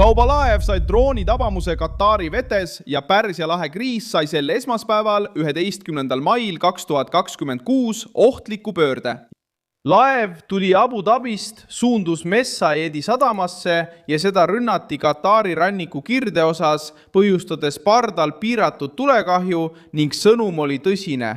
Kaubalaev sai drooni tabamuse Katari vetes ja Pärsia lahe kriis sai sel esmaspäeval 11. mail 2026 ohtliku pöörde. Laev tuli Abu Dhabist, suundus Messaedi sadamasse ja seda rünnati Katari ranniku kirdeosas, põhjustades pardal piiratud tulekahju ning sõnum oli tõsine.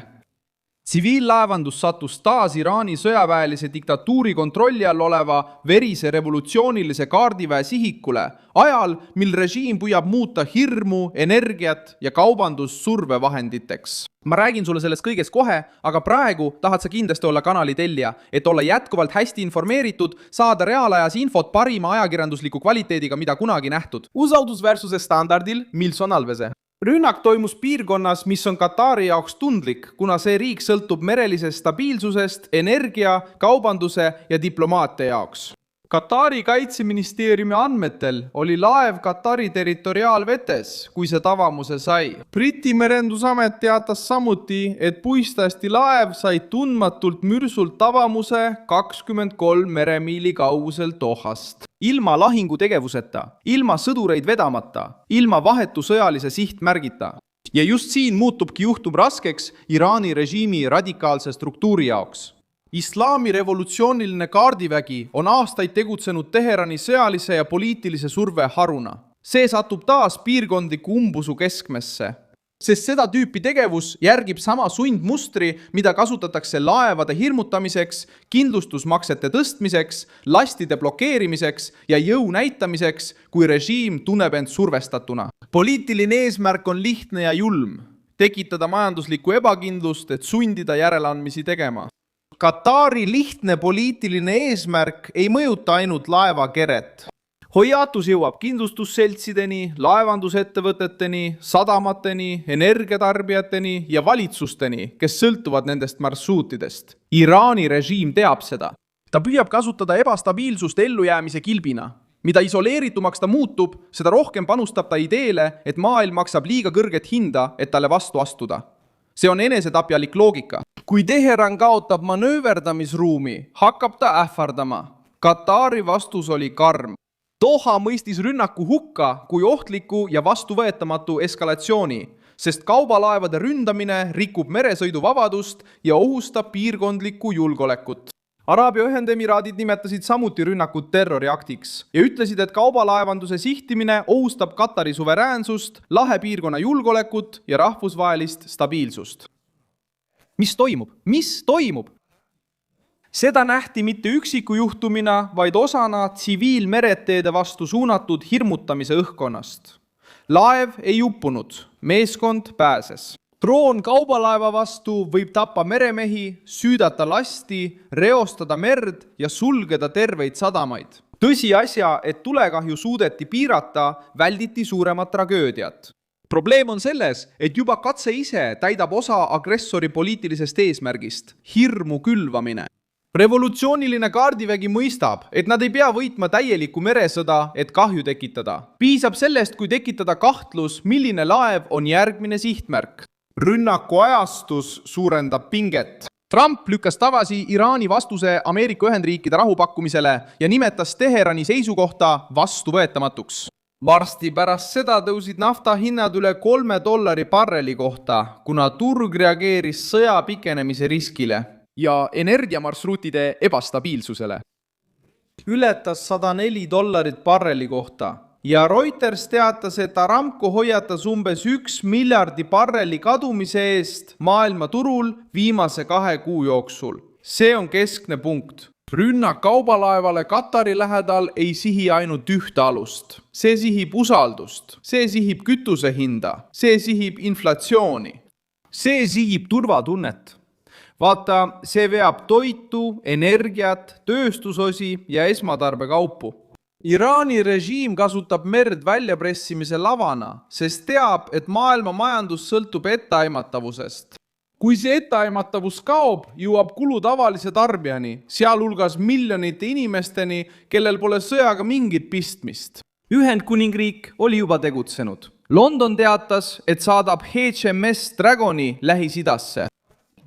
Tsiviillaevandus sattus taas Iraani sõjaväelise diktatuuri kontrolli all oleva verise revolutsioonilise kaardiväe sihikule, ajal, mil režiim püüab muuta hirmu, energiat ja kaubandust survevahenditeks. Ma räägin sulle sellest kõigest kohe, aga praegu tahad sa kindlasti olla kanali tellija, et olla jätkuvalt hästi informeeritud, saada reaalajas infot parima ajakirjandusliku kvaliteediga, mida kunagi nähtud. Usaldusväärsuse standardil Milson Alvese. Rünnak toimus piirkonnas, mis on Katari jaoks tundlik, kuna see riik sõltub merelisest stabiilsusest, energia, kaubanduse ja diplomaatia jaoks. Katari kaitseministeeriumi andmetel oli laev Katari territoriaalvetes, kui see tabamuse sai. Briti merendusamet teatas samuti, et puistasti laev sai tundmatult mürsult tabamuse 23 meremiili kauguselt Dohast. Ilma lahingutegevuseta, ilma sõdureid vedamata, ilma vahetu sõjalise sihtmärgita. Ja just siin muutubki juhtum raskeks Iraani režiimi radikaalse struktuuri jaoks. Islami revolutsiooniline kaardivägi on aastaid tegutsenud Teherani sõjalise ja poliitilise surve haruna. See satub taas piirkondliku umbusu keskmesse, sest seda tüüpi tegevus järgib sama sundmustri, mida kasutatakse laevade hirmutamiseks, kindlustusmaksete tõstmiseks, lastide blokeerimiseks ja jõu näitamiseks, kui režiim tunneb end survestatuna. Poliitiline eesmärk on lihtne ja julm, tekitada majanduslikku ebakindlust, et sundida järeleandmisi tegema. Katari lihtne poliitiline eesmärk ei mõjuta ainult laeva keret. Hoiatus jõuab kindlustusseltsideni, laevandusettevõteteni, sadamateni, energiatarbijateni ja valitsusteni, kes sõltuvad nendest marsruutidest. Iraani režiim teab seda. Ta püüab kasutada ebastabiilsust ellujäämise kilbina. Mida isoleeritumaks ta muutub, seda rohkem panustab ta ideele, et maailm maksab liiga kõrget hinda, et talle vastu astuda. See on enesetapjalik loogika. Kui Teheran kaotab manööverdamisruumi, hakkab ta ähvardama. Katari vastus oli karm. Doha mõistis rünnaku hukka kui ohtliku ja vastuvõetamatu eskalatsiooni, sest kaubalaevade ründamine rikub meresõiduvabadust ja ohustab piirkondlikku julgeolekut. Araabia Ühendemiraadid nimetasid samuti rünnakut terroriaktiks ja ütlesid, et kaubalaevanduse sihtimine ohustab Katari suveräänsust, lahepiirkonna julgeolekut ja rahvusvahelist stabiilsust. Mis toimub? Mis toimub? Seda nähti mitte üksiku juhtumina, vaid osana tsiviilmereteede vastu suunatud hirmutamise õhkkonnast. Laev ei uppunud, meeskond pääses. Droon kaubalaeva vastu võib tappa meremehi, süüdata lasti, reostada merd ja sulgeda terveid sadamaid. Tõsiasja, et tulekahju suudeti piirata, välditi suuremat tragöödiat. Probleem on selles, et juba katse ise täidab osa agressori poliitilisest eesmärgist, hirmu külvamine. Revolutsiooniline kaardivägi mõistab, et nad ei pea võitma täielikku meresõda, et kahju tekitada. Piisab sellest, kui tekitada kahtlus, milline laev on järgmine sihtmärk. Rünnaku ajastus suurendab pinget. Trump lükkas tagasi Iraani vastuse Ameerika Ühendriikide rahupakkumisele ja nimetas Teherani seisukohta vastuvõetamatuks. Varsti pärast seda tõusid nafta hinnad üle $3 barreli kohta, kuna turg reageeris sõja pikenemise riskile ja energiamarsruutide ebastabiilsusele. Ületas $104 barreli kohta. Ja Reuters teatas, et Aramco hoiatas umbes 1 miljardi barreli kadumise eest maailma turul viimase 2 kuu jooksul. See on keskne punkt. Rünnak kaubalaevale Katari lähedal ei sihi ainult ühte alust. See sihib usaldust, see sihib kütuse hinda, see sihib inflatsiooni. See sihib turvatunnet. Vaata, see veab toitu, energiat, tööstusosi ja esmatarbekaupu. Iraani režiim kasutab merd väljapressimise lavana, sest teab, et maailma majandus sõltub etteaimatavusest. Kui see etteaimatavus kaob, jõuab kulu tavalise tarbijani, sealhulgas miljonite inimesteni, kellel pole sõjaga mingit pistmist. Ühendkuningriik oli juba tegutsenud. London teatas, et saadab HMS Dragoni Lähis-Idasse.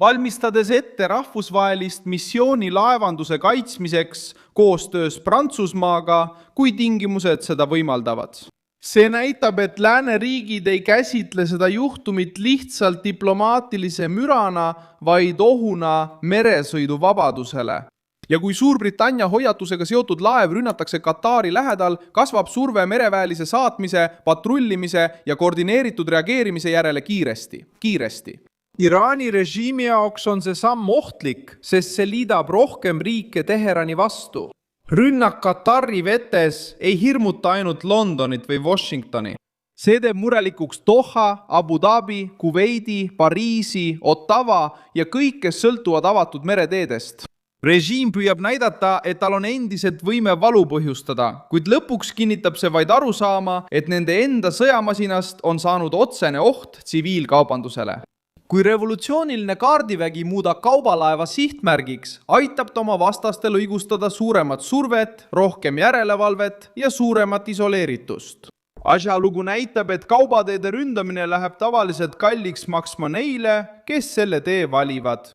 valmistades ette rahvusvahelist missiooni laevanduse kaitsmiseks koostöös Prantsusmaaga, kui tingimused seda võimaldavad. See näitab, et lääneriigid ei käsitle seda juhtumit lihtsalt diplomaatilise mürana, vaid ohuna meresõiduvabadusele. Ja kui Suurbritannia hoiatusega seotud laev rünnatakse Katari lähedal, kasvab surve mereväelise saatmise, patrullimise ja koordineeritud reageerimise järele kiiresti. Iraani režiimi jaoks on see samm ohtlik, sest see liidab rohkem riike Teherani vastu. Rünnak Katari vetes ei hirmuta ainult Londonit või Washingtoni. See teeb murelikuks Doha, Abu Dhabi, Kuveidi, Pariisi, Ottawa ja kõik, kes sõltuvad avatud mereteedest. Režiim püüab näidata, et tal on endiselt võime valu põhjustada, kuid lõpuks kinnitab see vaid arusaama, et nende enda sõjamasinast on saanud otsene oht tsiviilkaubandusele. Kui revolutsiooniline kaardivägi muudab kaubalaeva sihtmärgiks, aitab ta oma vastastel õigustada suuremat survet, rohkem järelevalvet ja suuremat isoleeritust. Asjalugu näitab, et kaubateede ründamine läheb tavaliselt kalliks maksma neile, kes selle tee valivad.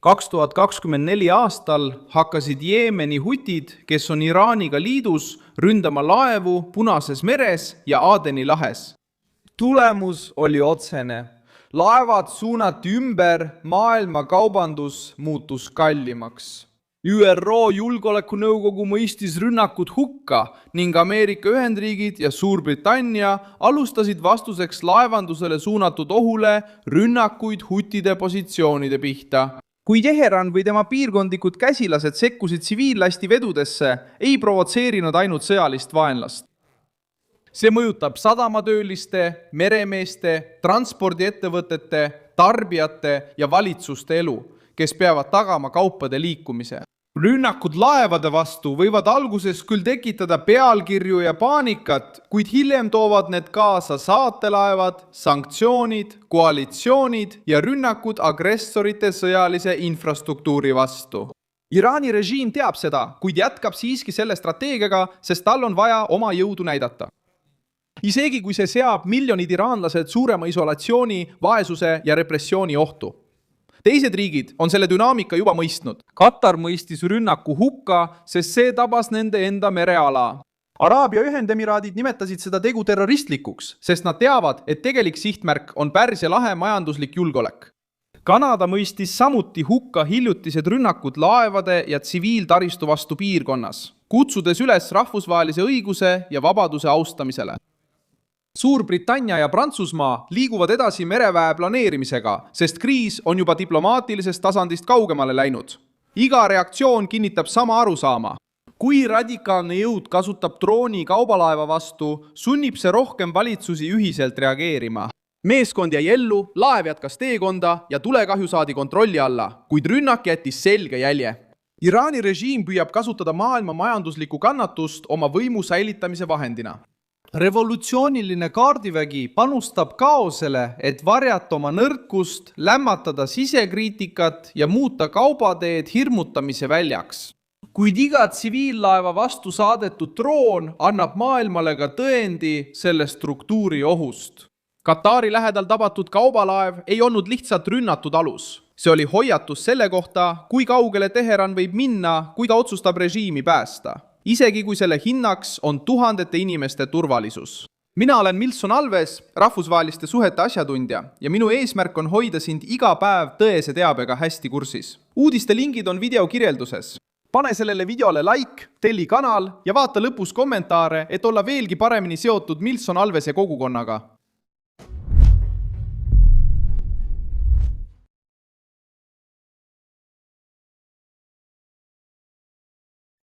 2024 aastal hakkasid Jeemeni hutid, kes on Iraaniga liidus, ründama laevu Punases meres ja Aadeni lahes. Tulemus oli otsene. Laevad suunati ümber, maailma kaubandus muutus kallimaks. ÜRO Julgeolekunõukogu mõistis rünnakud hukka ning Ameerika Ühendriigid ja Suurbritannia alustasid vastuseks laevandusele suunatud ohule rünnakuid hutide positsioonide pihta. Kui Teheran või tema piirkondlikud käsilased sekkusid tsiviillasti vedudesse, ei provotseerinud ainult sõjalist vaenlast. See mõjutab sadamatööliste, meremeeste, transpordiettevõtete, tarbijate ja valitsuste elu, kes peavad tagama kaupade liikumise. Rünnakud laevade vastu võivad alguses küll tekitada pealkirju ja paanikat, kuid hiljem toovad need kaasa saatelaevad, sanktsioonid, koalitsioonid ja rünnakud agressorite sõjalise infrastruktuuri vastu. Iraani režiim teab seda, kuid jätkab siiski selle strateegiaga, sest tal on vaja oma jõudu näidata. Isegi kui see seab miljonid iraanlased suurema isolatsiooni, vaesuse ja repressiooni ohtu. Teised riigid on selle dünaamika juba mõistnud. Katar mõistis rünnaku hukka, sest see tabas nende enda mereala. Araabia Ühendemiraadid nimetasid seda tegu terroristlikuks, sest nad teavad, et tegelik sihtmärk on Pärsia lahe majanduslik julgeolek. Kanada mõistis samuti hukka hiljutised rünnakud laevade ja tsiviiltaristu vastu piirkonnas, kutsudes üles rahvusvahelise õiguse ja vabaduse austamisele. Suurbritannia ja Prantsusmaa liiguvad edasi mereväe planeerimisega, sest kriis on juba diplomaatilisest tasandist kaugemale läinud. Iga reaktsioon kinnitab sama arusaama. Kui radikaalne jõud kasutab drooni kaubalaeva vastu, sunnib see rohkem valitsusi ühiselt reageerima. Meeskond jäi ellu, laev jätkas teekonda ja tulekahju saadi kontrolli alla, kuid rünnak jättis selge jälje. Iraani režiim püüab kasutada maailma majanduslikku kannatust oma võimu säilitamise vahendina. Revolutsiooniline kaardivägi panustab kaosele, et varjata oma nõrkust, lämmatada sisekriitikat ja muuta kaubateed hirmutamise väljaks. Kuid iga tsiviillaeva vastu saadetud droon annab maailmale ka tõendi selle struktuuri ohust. Katari lähedal tabatud kaubalaev ei olnud lihtsalt rünnatud alus. See oli hoiatus selle kohta, kui kaugele Teheran võib minna, kui ta otsustab režiimi päästa. Isegi kui selle hinnaks on tuhandete inimeste turvalisus. Mina olen Milson Alves, rahvusvaheliste suhete asjatundja ja minu eesmärk on hoida sind iga päev tõese teabega hästi kursis. Uudiste lingid on video kirjelduses. Pane sellele videole like, telli kanal ja vaata lõpus kommentaare, et olla veelgi paremini seotud Milson Alvese kogukonnaga.